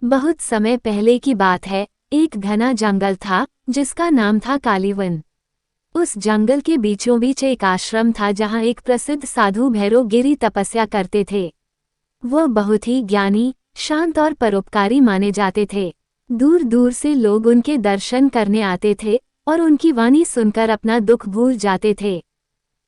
बहुत समय पहले की बात है। एक घना जंगल था जिसका नाम था कालीवन। उस जंगल के बीचों बीच एक आश्रम था जहाँ एक प्रसिद्ध साधु भैरव गिरी तपस्या करते थे। वो बहुत ही ज्ञानी, शांत और परोपकारी माने जाते थे। दूर दूर से लोग उनके दर्शन करने आते थे और उनकी वाणी सुनकर अपना दुख भूल जाते थे।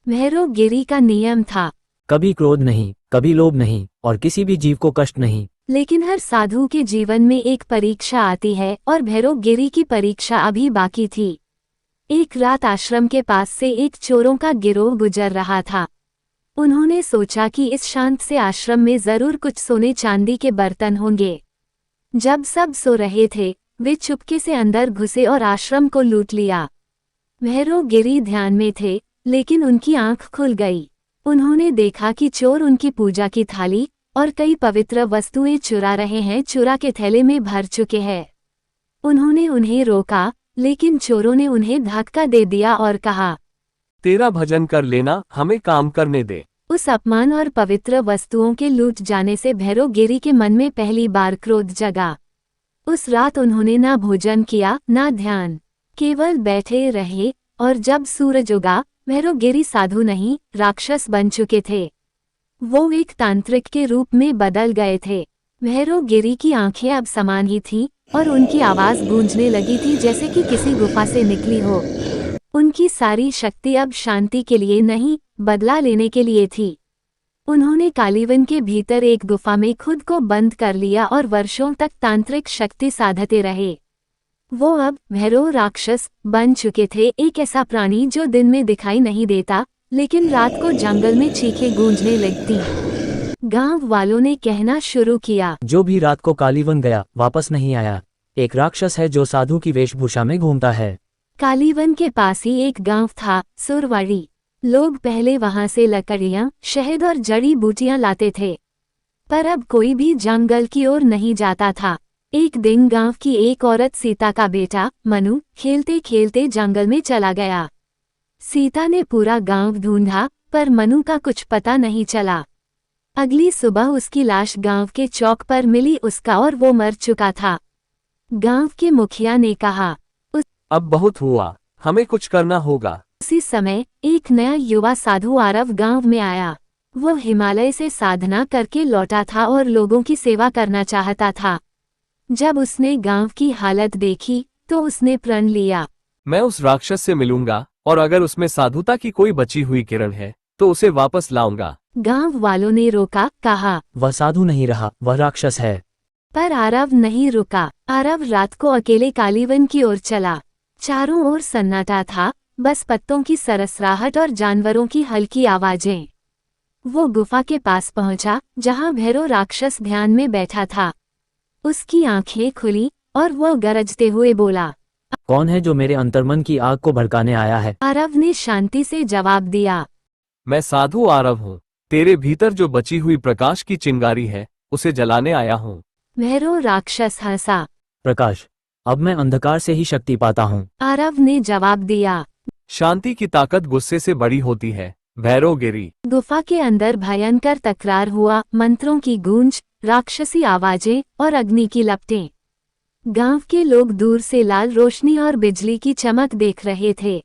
भैरव गिरी का नियम था, कभी क्रोध नहीं, कभी लोभ नहीं और किसी भी जीव को कष्ट नहीं। लेकिन हर साधु के जीवन में एक परीक्षा आती है और भैरव गिरी की परीक्षा अभी बाकी थी। एक रात आश्रम के पास से एक चोरों का गिरोह गुजर रहा था। उन्होंने सोचा कि इस शांत से आश्रम में जरूर कुछ सोने चांदी के बर्तन होंगे। जब सब सो रहे थे, वे चुपके से अंदर घुसे और आश्रम को लूट लिया। भैरव गिरी ध्यान में थे, लेकिन उनकी आंख खुल गई। उन्होंने देखा कि चोर उनकी पूजा की थाली और कई पवित्र वस्तुएं चुरा रहे हैं, चुरा के थैले में भर चुके हैं। उन्होंने उन्हें रोका, लेकिन चोरों ने उन्हें धक्का दे दिया और कहा, तेरा भजन कर लेना, हमें काम करने दे। उस अपमान और पवित्र वस्तुओं के लूट जाने से भैरव गिरी के मन में पहली बार क्रोध जगा। उस रात उन्होंने ना भोजन किया, ना ध्यान, केवल बैठे रहे। और जब सूरज उगा, भैरव गिरी साधु नहीं, राक्षस बन चुके थे। वो एक तांत्रिक के रूप में बदल गए थे। भैरव गिरी की आंखें अब समान ही थीं और उनकी आवाज गूंजने लगी थी जैसे कि किसी गुफा से निकली हो। उनकी सारी शक्ति अब शांति के लिए नहीं, बदला लेने के लिए थी। उन्होंने कालीवन के भीतर एक गुफा में खुद को बंद कर लिया और वर्षों तक तांत्रिक शक्ति साधते रहे। वो अब भैरव राक्षस बन चुके थे, एक ऐसा प्राणी जो दिन में दिखाई नहीं देता, लेकिन रात को जंगल में चीखें गूंजने लगती। गांव वालों ने कहना शुरू किया, जो भी रात को कालीवन गया वापस नहीं आया, एक राक्षस है जो साधु की वेशभूषा में घूमता है। कालीवन के पास ही एक गांव था, सुरवाड़ी। लोग पहले वहां से लकड़ियां, शहद और जड़ी बूटियां लाते थे, पर अब कोई भी जंगल की ओर नहीं जाता था। एक दिन गांव की एक औरत सीता का बेटा मनु खेलते खेलते जंगल में चला गया। सीता ने पूरा गांव ढूंढा, पर मनु का कुछ पता नहीं चला। अगली सुबह उसकी लाश गांव के चौक पर मिली, उसका और वो मर चुका था। गांव के मुखिया ने कहा, अब बहुत हुआ, हमें कुछ करना होगा। उसी समय एक नया युवा साधु आरव गांव में आया। वो हिमालय से साधना करके लौटा था और लोगों की सेवा करना चाहता था। जब उसने गांव की हालत देखी तो उसने प्रण लिया, मैं उस राक्षस से मिलूंगा और अगर उसमें साधुता की कोई बची हुई किरण है तो उसे वापस लाऊंगा। गांव वालों ने रोका, कहा, वह साधु नहीं रहा, वह राक्षस है। पर आरव नहीं रुका। आरव रात को अकेले कालीवन की ओर चला। चारों ओर सन्नाटा था, बस पत्तों की सरसराहट और जानवरों की हल्की आवाजें। वो गुफा के पास पहुंचा जहां भैरव राक्षस ध्यान में बैठा था। उसकी आंखें खुली और वो गरजते हुए बोला, कौन है जो मेरे अंतर्मन की आग को भड़काने आया है? आरव ने शांति से जवाब दिया, मैं साधु आरव हूँ, तेरे भीतर जो बची हुई प्रकाश की चिंगारी है उसे जलाने आया हूँ। भैरव राक्षस हंसा, प्रकाश, अब मैं अंधकार से ही शक्ति पाता हूँ। आरव ने जवाब दिया, शांति की ताकत गुस्से से बड़ी होती है, भैरव गिरी। गुफा के अंदर भयंकर तकरार हुआ, मंत्रों की गूंज, राक्षसी आवाजें और अग्नि की लपटें। गांव के लोग दूर से लाल रोशनी और बिजली की चमक देख रहे थे।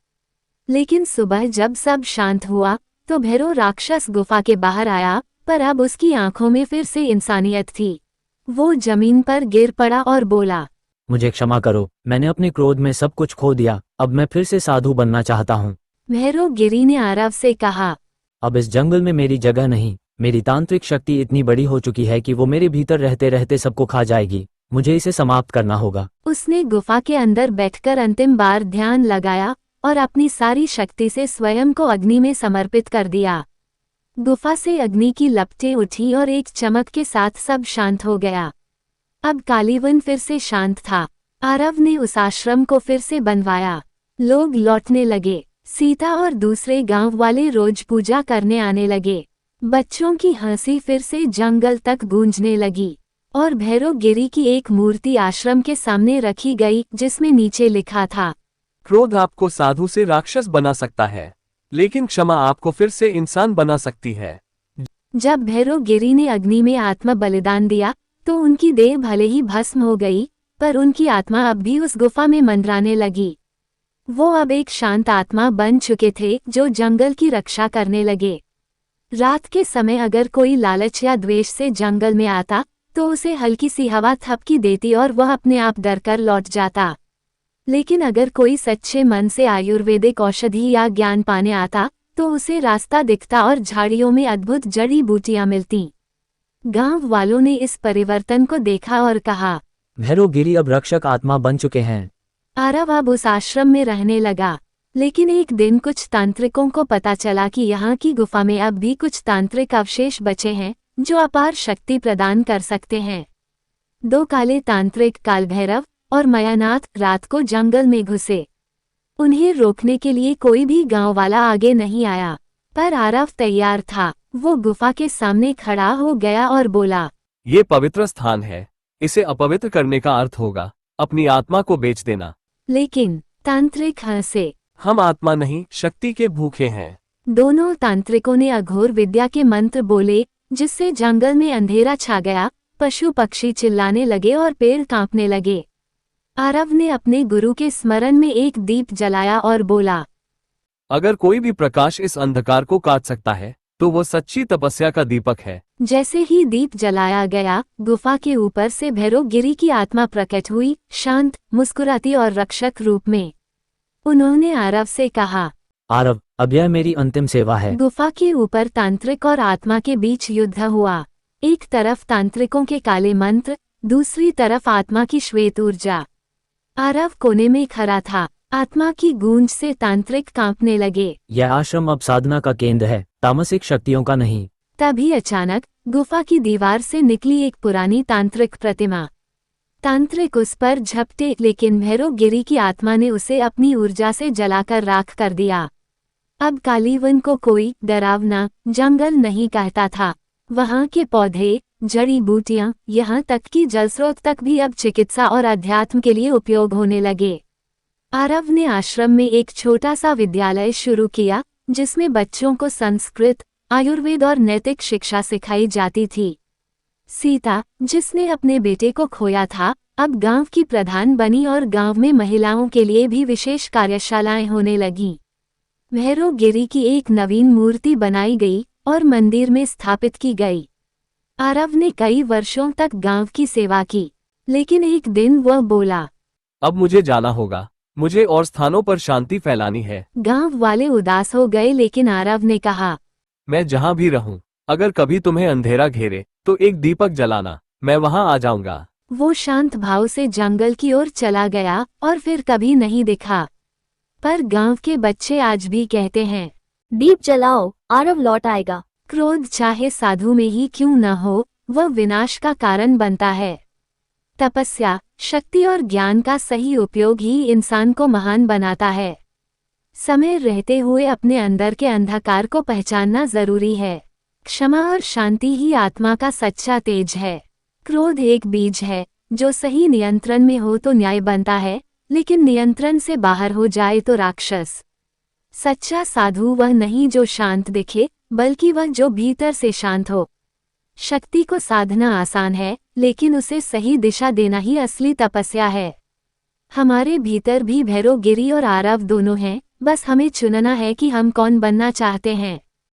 लेकिन सुबह जब सब शांत हुआ तो भैरव राक्षस गुफा के बाहर आया, पर अब उसकी आंखों में फिर से इंसानियत थी। वो जमीन पर गिर पड़ा और बोला, मुझे क्षमा करो, मैंने अपने क्रोध में सब कुछ खो दिया, अब मैं फिर से साधु बनना चाहता हूँ। भैरव गिरी ने आरव से कहा, अब इस जंगल में मेरी जगह नहीं, मेरी तांत्रिक शक्ति इतनी बड़ी हो चुकी है कि वो मेरे भीतर रहते रहते सबको खा जाएगी, मुझे इसे समाप्त करना होगा। उसने गुफा के अंदर बैठकर अंतिम बार ध्यान लगाया और अपनी सारी शक्ति से स्वयं को अग्नि में समर्पित कर दिया। गुफा से अग्नि की लपटें उठी और एक चमक के साथ सब शांत हो गया। अब कालीवन फिर से शांत था। आरव ने उस आश्रम को फिर से बनवाया। लोग लौटने लगे। सीता और दूसरे गांव वाले रोज पूजा करने आने लगे। बच्चों की हंसी फिर से जंगल तक गूंजने लगी और भैरव गिरी की एक मूर्ति आश्रम के सामने रखी गई जिसमें नीचे लिखा था, क्रोध आपको साधु से राक्षस बना सकता है, लेकिन क्षमा आपको फिर से इंसान बना सकती है। जब भैरव गिरी ने अग्नि में आत्म बलिदान दिया तो उनकी देह भले ही भस्म हो गई, पर उनकी आत्मा अब भी उस गुफा में मंडराने लगी। वो अब एक शांत आत्मा बन चुके थे जो जंगल की रक्षा करने लगे। रात के समय अगर कोई लालच या द्वेष से जंगल में आता तो उसे हल्की सी हवा थपकी देती और वह अपने आप डरकर लौट जाता। लेकिन अगर कोई सच्चे मन से आयुर्वेदिक औषधि या ज्ञान पाने आता तो उसे रास्ता दिखता और झाड़ियों में अद्भुत जड़ी बूटियां मिलती। गांव वालों ने इस परिवर्तन को देखा और कहा, भैरवगिरी अब रक्षक आत्मा बन चुके हैं। आरव अब उस आश्रम में रहने लगा। लेकिन एक दिन कुछ तांत्रिकों को पता चला कि यहाँ की गुफा में अब भी कुछ तांत्रिक अवशेष बचे हैं जो अपार शक्ति प्रदान कर सकते हैं। 2 काले तांत्रिक कालभैरव और मायानाथ रात को जंगल में घुसे। उन्हें रोकने के लिए कोई भी गांव वाला आगे नहीं आया, पर आरव तैयार था। वो गुफा के सामने खड़ा हो गया और बोला, ये पवित्र स्थान है, इसे अपवित्र करने का अर्थ होगा अपनी आत्मा को बेच देना। लेकिन तांत्रिक हंसे। हम आत्मा नहीं, शक्ति के भूखे हैं। दोनों तांत्रिकों ने अघोर विद्या के मंत्र बोले, जिससे जंगल में अंधेरा छा गया। पशु पक्षी चिल्लाने लगे और पेड़ कांपने लगे। आरव ने अपने गुरु के स्मरण में एक दीप जलाया और बोला, अगर कोई भी प्रकाश इस अंधकार को काट सकता है तो वो सच्ची तपस्या का दीपक है। जैसे ही दीप जलाया गया, गुफा के ऊपर से भैरवगिरी की आत्मा प्रकट हुई, शांत, मुस्कुराती और रक्षक रूप में। उन्होंने आरव से कहा, आरव, अब यह मेरी अंतिम सेवा है। गुफा के ऊपर तांत्रिक और आत्मा के बीच युद्ध हुआ। एक तरफ तांत्रिकों के काले मंत्र, दूसरी तरफ आत्मा की श्वेत ऊर्जा। आरव कोने में खड़ा था। आत्मा की गूंज से तांत्रिक कांपने लगे। यह आश्रम अब साधना का केंद्र है, तामसिक शक्तियों का नहीं। तभी अचानक गुफा की दीवार से निकली एक पुरानी तांत्रिक प्रतिमा। तांत्रिक उस पर झपटे, लेकिन भैरवगिरी की आत्मा ने उसे अपनी ऊर्जा से जलाकर राख कर दिया। अब कालीवन को कोई डरावना जंगल नहीं कहता था। वहाँ के पौधे, जड़ी बूटियां, यहाँ तक कि जलस्रोत तक भी अब चिकित्सा और अध्यात्म के लिए उपयोग होने लगे। आरव ने आश्रम में एक छोटा सा विद्यालय शुरू किया, जिसमें बच्चों को संस्कृत, आयुर्वेद और नैतिक शिक्षा सिखाई जाती थी। सीता, जिसने अपने बेटे को खोया था, अब गांव की प्रधान बनी और गांव में महिलाओं के लिए भी विशेष कार्यशालाएं होने लगीं। भैरवगिरी की एक नवीन मूर्ति बनाई गई और मंदिर में स्थापित की गई। आरव ने कई वर्षों तक गांव की सेवा की, लेकिन एक दिन वह बोला, अब मुझे जाना होगा, मुझे और स्थानों पर शांति फैलानी है। गांव वाले उदास हो गए, लेकिन आरव ने कहा, मैं जहाँ भी रहूं, अगर कभी तुम्हें अंधेरा घेरे तो एक दीपक जलाना, मैं वहाँ आ जाऊंगा। वो शांत भाव से जंगल की ओर चला गया और फिर कभी नहीं दिखा। पर गांव के बच्चे आज भी कहते हैं, दीप जलाओ, आरव लौट आएगा। क्रोध चाहे साधु में ही क्यों न हो, वह विनाश का कारण बनता है। तपस्या, शक्ति और ज्ञान का सही उपयोग ही इंसान को महान बनाता है। समय रहते हुए अपने अंदर के अंधकार को पहचानना जरूरी है। क्षमा और शांति ही आत्मा का सच्चा तेज है। क्रोध एक बीज है, जो सही नियंत्रण में हो तो न्याय बनता है, लेकिन नियंत्रण से बाहर हो जाए तो राक्षस। सच्चा साधु वह नहीं जो शांत दिखे, बल्कि वह जो भीतर से शांत हो। शक्ति को साधना आसान है, लेकिन उसे सही दिशा देना ही असली तपस्या है। हमारे भीतर भी भैरवगिरी और आरव दोनों हैं, बस हमें चुनना है कि हम कौन बनना चाहते हैं।